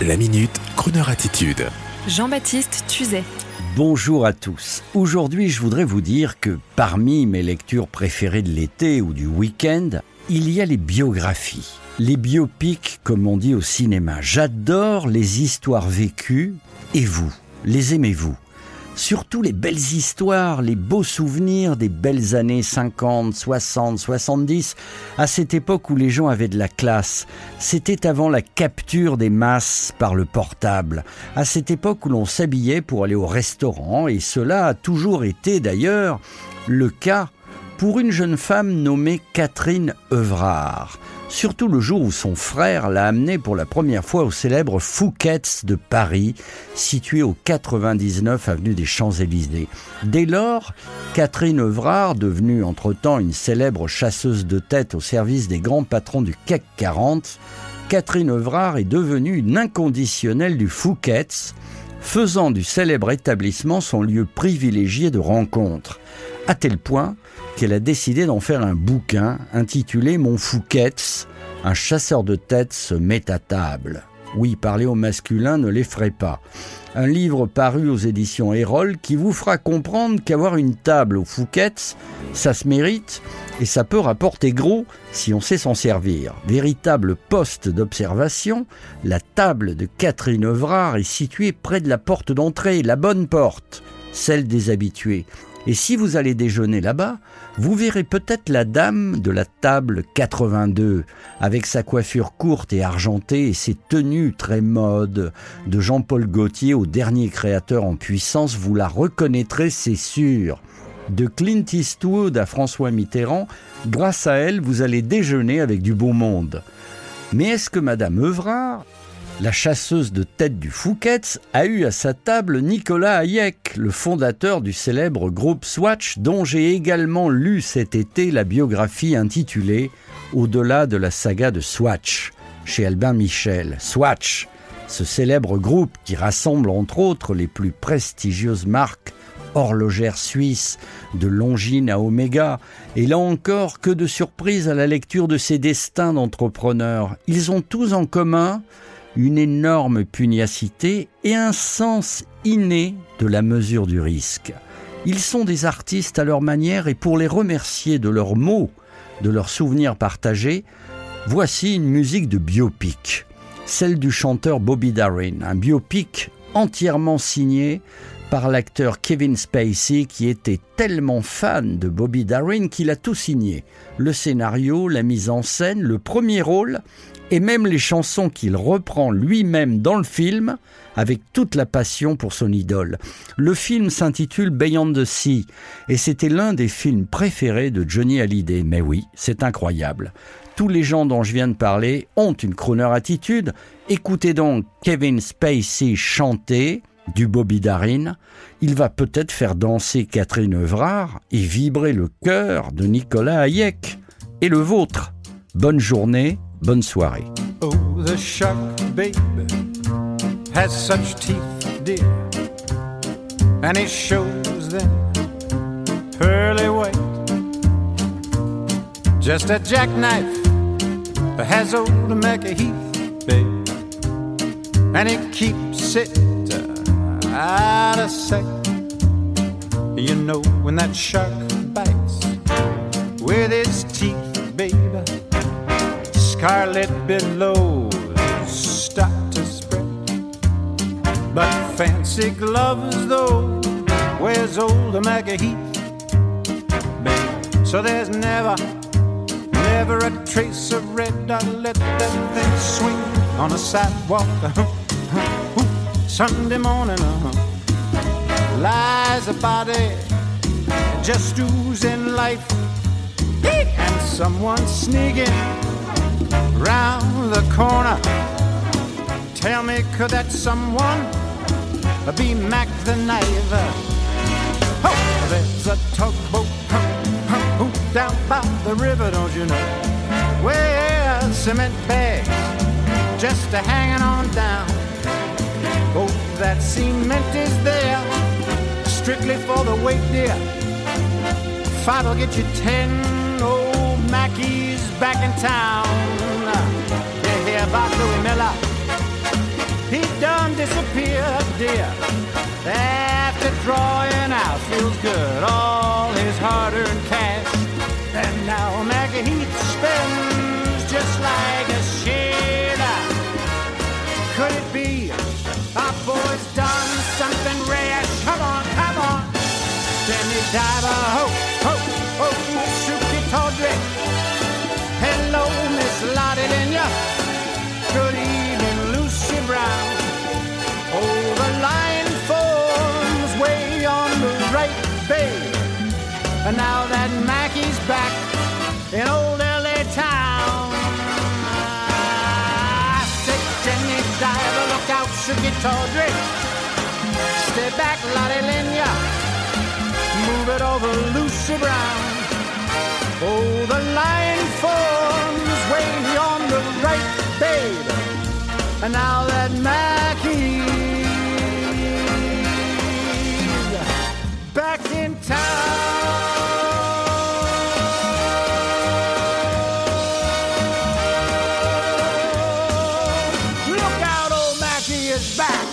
La Minute, Crooner Attitude. Jean-Baptiste Tuzet. Bonjour à tous. Aujourd'hui, je voudrais vous dire que parmi mes lectures préférées de l'été ou du week-end, il y a les biographies. Les biopics, comme on dit au cinéma. J'adore les histoires vécues. Et vous, les aimez-vous ? Surtout les belles histoires, les beaux souvenirs des belles années 50, 60, 70, à cette époque où les gens avaient de la classe. C'était avant la capture des masses par le portable, à cette époque où l'on s'habillait pour aller au restaurant, et cela a toujours été d'ailleurs le cas pour une jeune femme nommée Catherine Evrard. Surtout le jour où son frère l'a amenée pour la première fois au célèbre Fouquet's de Paris, situé au 99 avenue des Champs-Élysées. Dès lors, Catherine Evrard, devenue entre-temps une célèbre chasseuse de tête au service des grands patrons du CAC 40, Catherine Evrard est devenue une inconditionnelle du Fouquet's, faisant du célèbre établissement son lieu privilégié de rencontre, à tel point qu'elle a décidé d'en faire un bouquin intitulé « Mon Fouquet's, un chasseur de tête se met à table ». Oui, parler au masculin ne l'effraie pas. Un livre paru aux éditions Erol qui vous fera comprendre qu'avoir une table au Fouquet's, ça se mérite et ça peut rapporter gros si on sait s'en servir. Véritable poste d'observation, la table de Catherine Evrard est située près de la porte d'entrée, la bonne porte, celle des habitués. Et si vous allez déjeuner là-bas, vous verrez peut-être la dame de la table 82, avec sa coiffure courte et argentée et ses tenues très mode. De Jean-Paul Gaultier au dernier créateur en puissance, vous la reconnaîtrez, c'est sûr. De Clint Eastwood à François Mitterrand, grâce à elle, vous allez déjeuner avec du beau monde. Mais est-ce que Madame Evrard, la chasseuse de tête du Fouquet's, a eu à sa table Nicolas Hayek, le fondateur du célèbre groupe Swatch, dont j'ai également lu cet été la biographie intitulée « Au-delà de la saga de Swatch » chez Albin Michel. Swatch, ce célèbre groupe qui rassemble entre autres les plus prestigieuses marques horlogères suisses, de Longines à Omega. Et là encore, que de surprises à la lecture de ces destins d'entrepreneurs. Ils ont tous en commun une énorme pugnacité et un sens inné de la mesure du risque. Ils sont des artistes à leur manière et pour les remercier de leurs mots, de leurs souvenirs partagés, voici une musique de biopic, celle du chanteur Bobby Darin, un biopic entièrement signé par l'acteur Kevin Spacey qui était tellement fan de Bobby Darin qu'il a tout signé. Le scénario, la mise en scène, le premier rôle et même les chansons qu'il reprend lui-même dans le film avec toute la passion pour son idole. Le film s'intitule Beyond the Sea et c'était l'un des films préférés de Johnny Hallyday. Mais oui, c'est incroyable. Tous les gens dont je viens de parler ont une crooner attitude. Écoutez donc Kevin Spacey chanter du Bobby Darin, il va peut-être faire danser Catherine Evrard et vibrer le cœur de Nicolas Hayek et le vôtre. Bonne journée, bonne soirée. Oh, the shark, baby, has such teeth, dear, and he shows them pearly white. Just a jackknife has old Mecca Heath, baby, and he keeps it out of sight. You know when that shark bites with his teeth, baby, scarlet billows start to spread. But fancy gloves though wears old Mecca Heath, baby. So there's never a trace of red. I let that thing swing on a sidewalk. Sunday morning, lies a body just oozing life, and someone sneaking round the corner. Tell me, could that someone be Mac the Knife? Oh, there's a tugboat down by the river, don't you know? Well, cement bags just hanging on down. Oh, that cement is there, strictly for the weight, dear. 5 will get you 10. Old Mackey's back in town. You hear about Louis Miller? could it be our boy's done something rash? Come on, come on. Jenny Diver, ho, ho, ho, Suki Tawdry. Hello, Miss Lottie Lenya. Good evening, Lucy Brown. Oh, the line forms way on the right, babe. And now that Mackie's back in old LA town, I say, Jenny Diver, look out, Suki Tawdry. Stay back, Lottie Lenya. Move it over, Lucy Brown. Oh, the line forms way on the right, babe. And now that Mackie's back in town. Look out, old Mackie is back.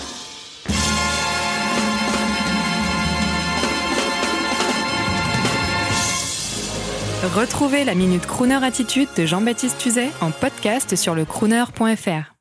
Retrouvez la Minute Crooner Attitude de Jean-Baptiste Tuzet en podcast sur lecrooner.fr.